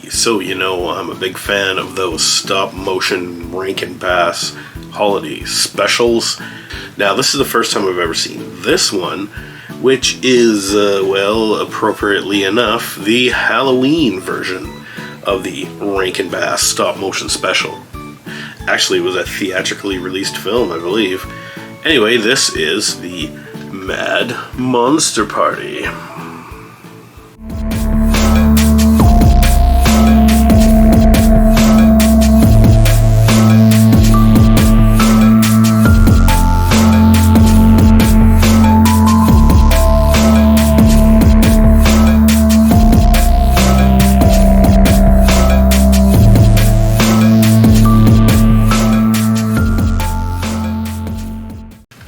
So you know I'm a big fan of those stop motion Rankin Bass holiday specials. Now this is the first time I've ever seen this one, which is, appropriately enough, the Halloween version of the Rankin Bass stop motion special. Actually, it was a theatrically released film, I believe. Anyway, this is the Mad Monster Party.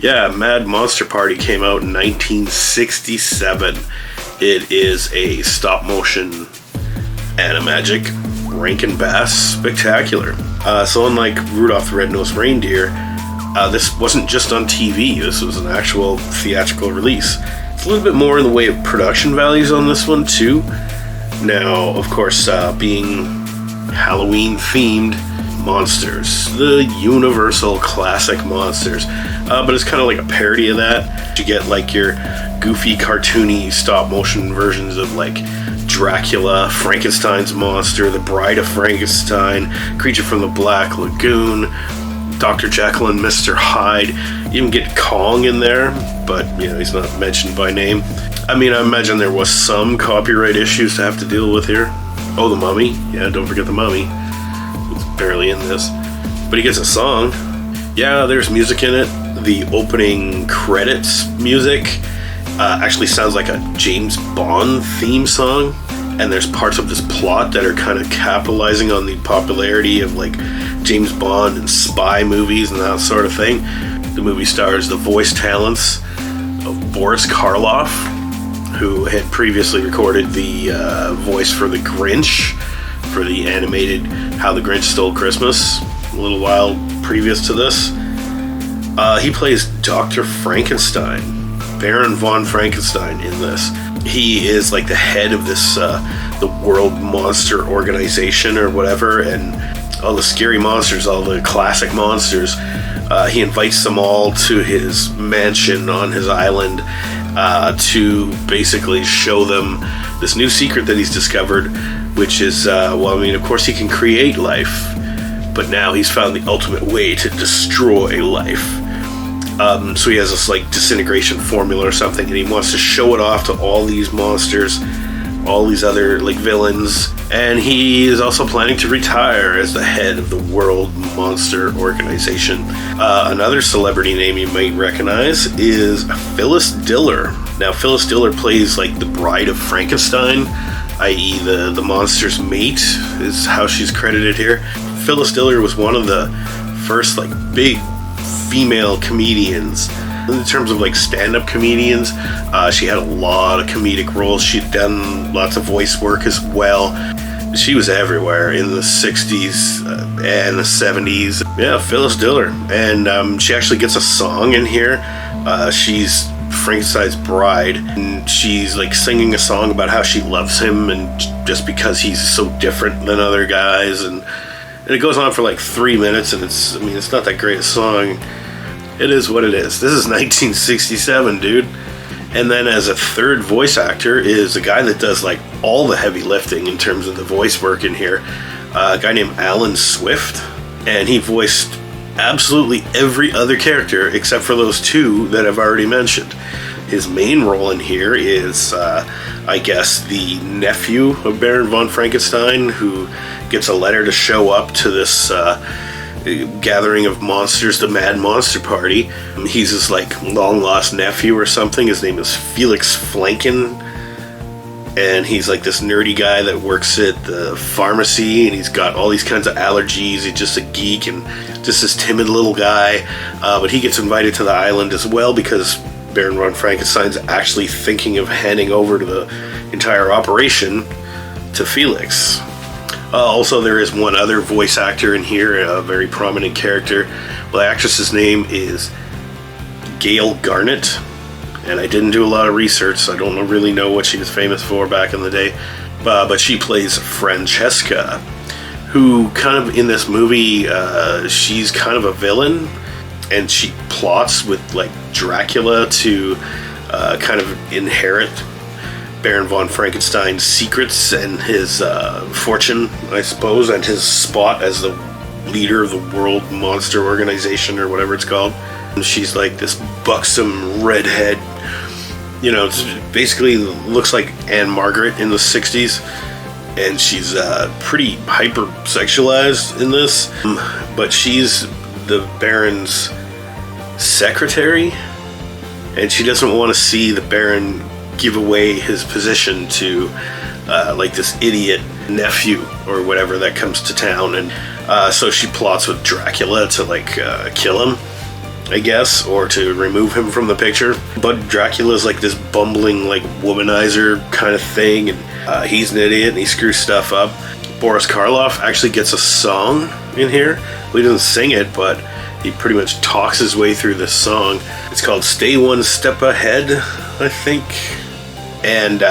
Yeah, Mad Monster Party came out in 1967. It is a stop-motion animagic Rankin Bass spectacular. So unlike Rudolph the Red-Nosed Reindeer, this wasn't just on TV. This was an actual theatrical release. It's a little bit more in the way of production values on this one, too. Now, of course, being Halloween-themed monsters, the universal classic monsters, but it's kind of like a parody of that. You get like your goofy, cartoony stop motion versions of like Dracula, Frankenstein's monster, the Bride of Frankenstein, Creature from the Black Lagoon, Dr. Jekyll and Mr. Hyde. You even get Kong in there, but he's not mentioned by name. I mean, I imagine there was some copyright issues to have to deal with here. Oh, the Mummy. Yeah, don't forget the Mummy. Barely in this, but he gets a song. Yeah, there's music in it. The opening credits music actually sounds like a James Bond theme song, and there's parts of this plot that are kind of capitalizing on the popularity of like James Bond and spy movies and that sort of thing. The movie stars the voice talents of Boris Karloff, who had previously recorded the voice for the Grinch for the animated How the Grinch Stole Christmas a little while previous to this. He plays Dr. Frankenstein, Baron von Frankenstein in this. He is like the head of this, the World Monster Organization or whatever, and all the scary monsters, all the classic monsters, he invites them all to his mansion on his island to basically show them this new secret that he's discovered, which is, of course he can create life, but now he's found the ultimate way to destroy life. So he has this like disintegration formula or something, and he wants to show it off to all these monsters, all these other like villains, and he is also planning to retire as the head of the World Monster Organization. Another celebrity name you might recognize is Phyllis Diller. Now Phyllis Diller plays like the Bride of Frankenstein, i.e. the monster's mate is how she's credited here. Phyllis Diller was one of the first like big female comedians in terms of like stand-up comedians. She had a lot of comedic roles. She'd done lots of voice work as well. She was everywhere in the 60s and the 70s. Yeah, Phyllis Diller. And she actually gets a song in here. She's Frankenstein's bride, and she's like singing a song about how she loves him, and just because he's so different than other guys, and it goes on for like 3 minutes, and it's not that great a song. It is what it is. This is 1967, dude. And then as a third voice actor is a guy that does like all the heavy lifting in terms of the voice work in here, a guy named Alan Swift, and he voiced absolutely every other character except for those two that I've already mentioned. His main role in here is, the nephew of Baron von Frankenstein, who gets a letter to show up to this gathering of monsters, the Mad Monster Party. He's his like long-lost nephew or something. His name is Felix Flanken, and he's like this nerdy guy that works at the pharmacy, and he's got all these kinds of allergies. He's just a geek and just this timid little guy, but he gets invited to the island as well because Baron von Frankenstein's actually thinking of handing over to the entire operation to Felix. Also, there is one other voice actor in here, a very prominent character. Well, the actress's name is Gail Garnett, and I didn't do a lot of research, so I don't really know what she was famous for back in the day. but she plays Francesca, who kind of in this movie, she's kind of a villain, and she plots with like Dracula to kind of inherit Baron von Frankenstein's secrets and his fortune, I suppose, and his spot as the leader of the World Monster Organization, or whatever it's called. And she's like this buxom redhead, you know, it's basically looks like Anne Margaret in the 60s, and she's pretty hyper-sexualized in this, but she's the Baron's secretary, and she doesn't want to see the Baron give away his position to like this idiot nephew or whatever that comes to town, and so she plots with Dracula to like kill him, I guess, or to remove him from the picture. But Dracula's like this bumbling like womanizer kind of thing, and he's an idiot and he screws stuff up. Boris Karloff actually gets a song in here. He doesn't sing it, but he pretty much talks his way through this song. It's called Stay One Step Ahead, I think. And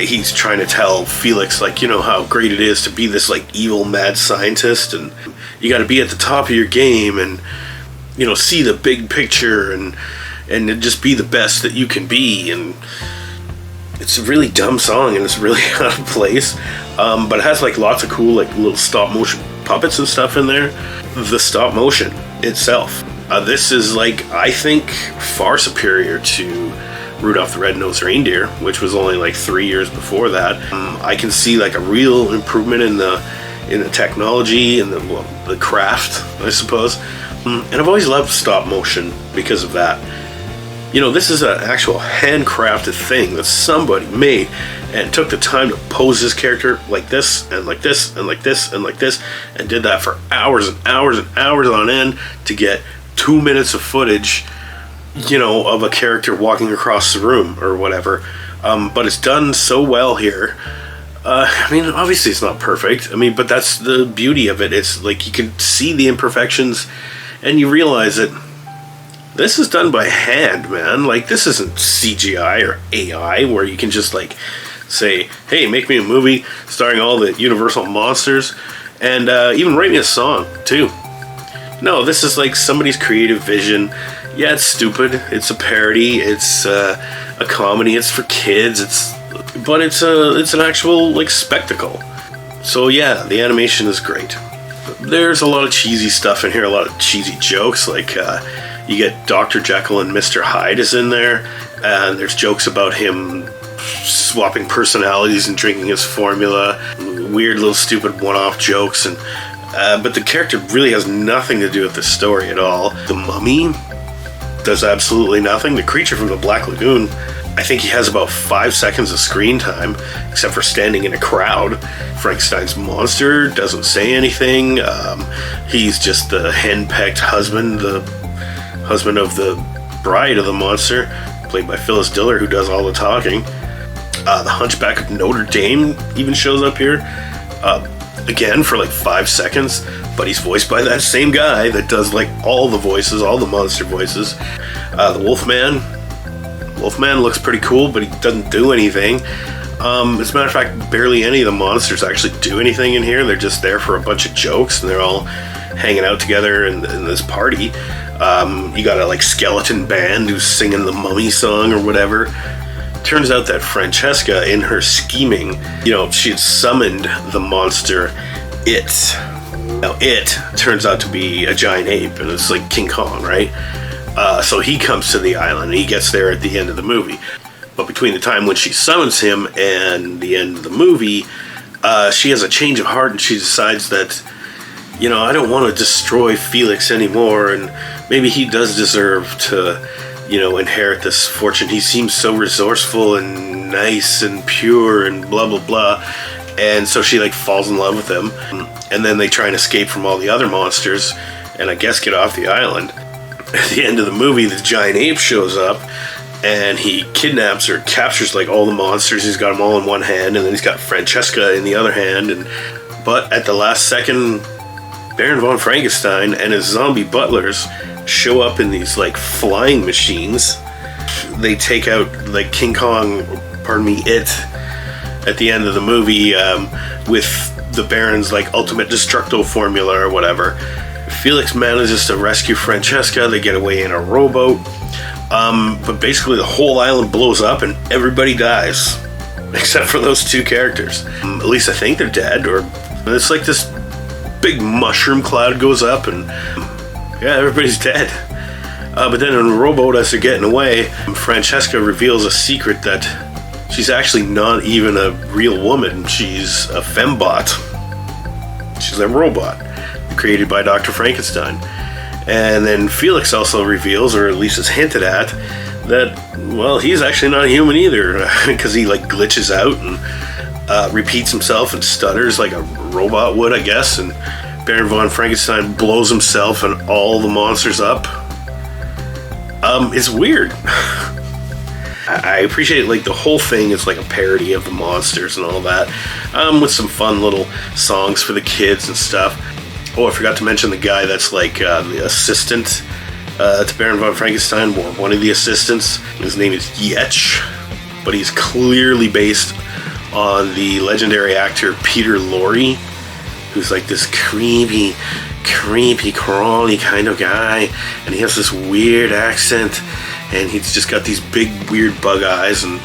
he's trying to tell Felix, like, you know, how great it is to be this, like, evil mad scientist, and you got to be at the top of your game, and, you know, see the big picture, and just be the best that you can be. And it's a really dumb song, and it's really out of place, but it has, like, lots of cool, like, little stop-motion puppets and stuff in there. The stop-motion itself, this is, like, I think, far superior to Rudolph the Red-Nosed Reindeer, which was only like 3 years before that. I can see like a real improvement in the technology and the craft, I suppose. And I've always loved stop motion because of that. You know, this is an actual handcrafted thing that somebody made and took the time to pose this character like this and like this and like this and like this, and did that for hours and hours and hours on end to get 2 minutes of footage, you know, of a character walking across the room or whatever. But it's done so well here. I mean, obviously it's not perfect. I mean, but that's the beauty of it. It's like you can see the imperfections and you realize that this is done by hand, man. Like, this isn't CGI or AI where you can just like say, hey, make me a movie starring all the Universal monsters, and even write me a song too. No, this is like somebody's creative vision. Yeah, it's stupid. It's a parody. It's a comedy. It's for kids. But it's an actual like spectacle. So yeah, the animation is great. There's a lot of cheesy stuff in here. A lot of cheesy jokes. Like you get Dr. Jekyll and Mr. Hyde is in there, and there's jokes about him swapping personalities and drinking his formula. Weird little stupid one-off jokes, and but the character really has nothing to do with the story at all. The Mummy does absolutely nothing. The creature from the Black Lagoon, I think he has about 5 seconds of screen time, except for standing in a crowd. Frankenstein's monster doesn't say anything. He's just the henpecked husband, the husband of the bride of the monster, played by Phyllis Diller, who does all the talking. The Hunchback of Notre Dame even shows up here. Again, for like 5 seconds, but he's voiced by that same guy that does like all the voices, all the monster voices. The Wolfman looks pretty cool, but he doesn't do anything. As a matter of fact, barely any of the monsters actually do anything in here. They're just there for a bunch of jokes, and they're all hanging out together in this party. You got a like skeleton band who's singing the Mummy song or whatever. Turns out that Francesca, in her scheming, you know, she had summoned the monster, It. Now, It turns out to be a giant ape, and it's like King Kong, right? So he comes to the island, and he gets there at the end of the movie. But between the time when she summons him and the end of the movie, she has a change of heart, and she decides that, you know, I don't want to destroy Felix anymore, and maybe he does deserve to, you know, inherit this fortune. He seems so resourceful and nice and pure and blah blah blah. And so she like falls in love with him, and then they try and escape from all the other monsters, and I guess get off the island. At the end of the movie, the giant ape shows up, and he kidnaps or captures like all the monsters. He's got them all in one hand, and then he's got Francesca in the other hand. But at the last second, Baron von Frankenstein and his zombie butlers show up in these like flying machines. They take out like King Kong, It, at the end of the movie with the Baron's like ultimate destructo formula or whatever. Felix manages to rescue Francesca. They get away in a rowboat. But basically the whole island blows up and everybody dies. Except for those two characters. At least I think they're dead. Or it's like this big mushroom cloud goes up and yeah, everybody's dead. But then in the rowboat, as they're getting away, Francesca reveals a secret that she's actually not even a real woman. She's a fembot. She's a robot created by Dr. Frankenstein. And then Felix also reveals, or at least is hinted at, that, well, he's actually not human either, because he like glitches out and repeats himself and stutters like a robot would, I guess, and Baron von Frankenstein blows himself and all the monsters up. It's weird. I appreciate like the whole thing is like a parody of the monsters and all that, with some fun little songs for the kids and stuff. Oh, I forgot to mention the guy that's like the assistant to Baron von Frankenstein, or one of the assistants. His name is Yetch, but he's clearly based on the legendary actor Peter Lorre, who's like this creepy, crawly kind of guy, and he has this weird accent, and he's just got these big, weird bug eyes, and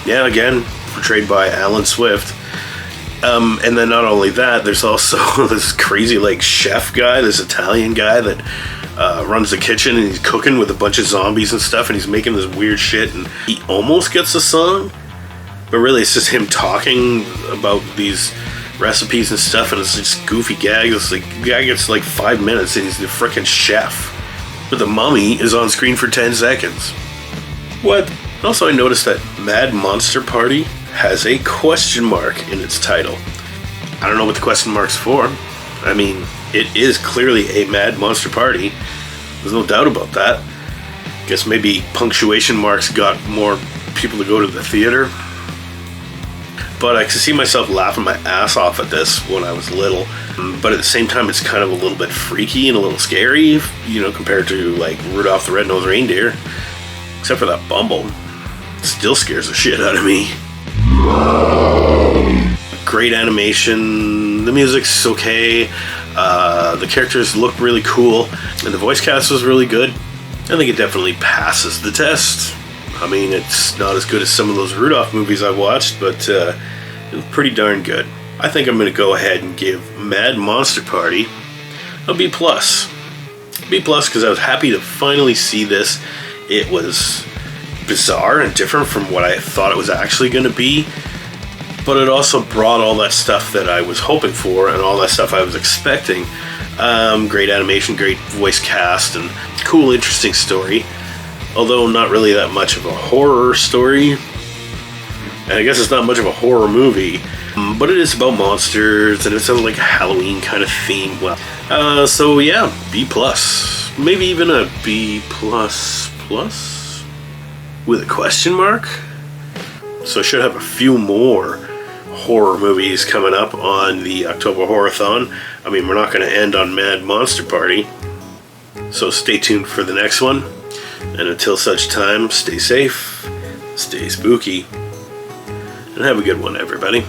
yeah, again, portrayed by Alan Swift. And then not only that, there's also this crazy like chef guy, this Italian guy that runs the kitchen, and he's cooking with a bunch of zombies and stuff, and he's making this weird shit, and he almost gets a song, but really it's just him talking about these recipes and stuff, and it's just goofy gags. It's like the guy gets like 5 minutes and he's the frickin' chef, but the mummy is on screen for 10 seconds. What? Also, I noticed that Mad Monster Party has a question mark in its title. I don't know what the question mark's for. I mean, it is clearly a Mad Monster Party. There's no doubt about that. Guess maybe punctuation marks got more people to go to the theater. But I could see myself laughing my ass off at this when I was little. But at the same time, it's kind of a little bit freaky and a little scary, you know, compared to like Rudolph the Red-Nosed Reindeer. Except for that Bumble. It still scares the shit out of me. Great animation, the music's okay, the characters look really cool, and the voice cast was really good. I think it definitely passes the test. I mean, it's not as good as some of those Rudolph movies I've watched, but it was pretty darn good. I think I'm going to go ahead and give Mad Monster Party a B+. B+ because I was happy to finally see this. It was bizarre and different from what I thought it was actually going to be, but it also brought all that stuff that I was hoping for and all that stuff I was expecting. Great animation, great voice cast, and cool, interesting story, although not really that much of a horror story, and I guess it's not much of a horror movie, but it is about monsters and it's a like Halloween kind of theme. Well, so yeah, B+, maybe even a B++ with a question mark. So I should have a few more horror movies coming up on the October Horror-thon. I mean, we're not going to end on Mad Monster Party, so stay tuned for the next one. And until such time, stay safe, stay spooky, and have a good one, everybody.